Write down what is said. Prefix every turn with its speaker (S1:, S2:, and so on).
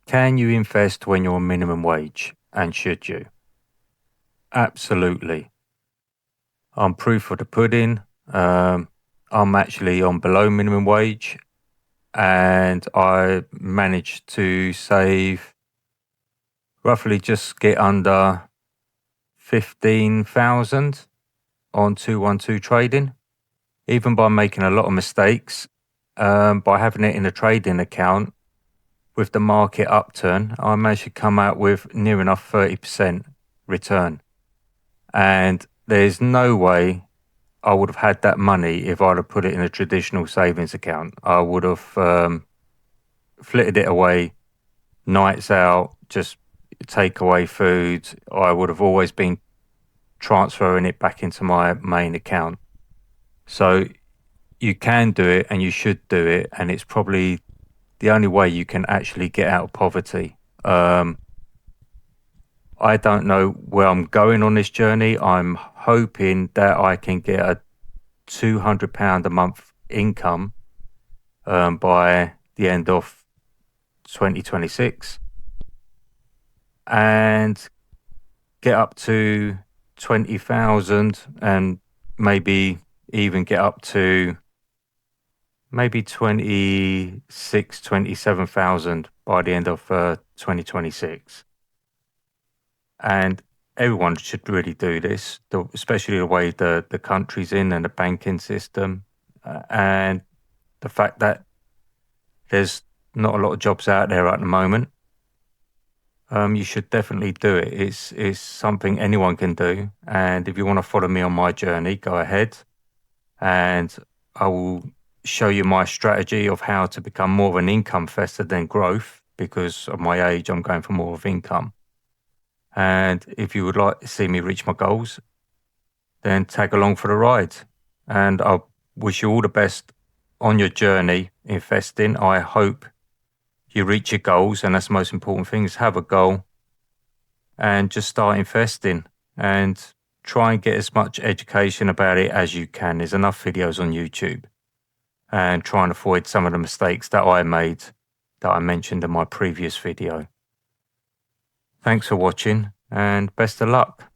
S1: Can you invest when you're on minimum wage, and should you? Absolutely. I'm proof of the pudding. I'm actually on below minimum wage, and I managed to save roughly just get under 15,000 on 212 trading, even by making a lot of mistakes. By having it in a trading account with the market upturn, I managed to come out with near enough 30% return. And there's no way I would have had that money if I'd have put it in a traditional savings account. I would have flitted it away, nights out, just take away food. I would have always been transferring it back into my main account. So you can do it and you should do it. And it's probably the only way you can actually get out of poverty. I don't know where I'm going on this journey. I'm hoping that I can get a £200 a month income by the end of 2026 and get up to 20,000 and maybe even get up to maybe 27,000 by the end of 2026. And everyone should really do this, especially the way the country's in and the banking system, and the fact that there's not a lot of jobs out there at the moment. You should definitely do it. It's something anyone can do. And if you want to follow me on my journey, go ahead, and I will show you my strategy of how to become more of an income investor than growth. Because of my age, I'm going for more of income. And if you would like to see me reach my goals, then tag along for the ride. And I wish you all the best on your journey investing. I hope you reach your goals, and that's the most important thing, is have a goal and just start investing and try and get as much education about it as you can. There's enough videos on YouTube, and try and avoid some of the mistakes that I made that I mentioned in my previous video. Thanks for watching and best of luck.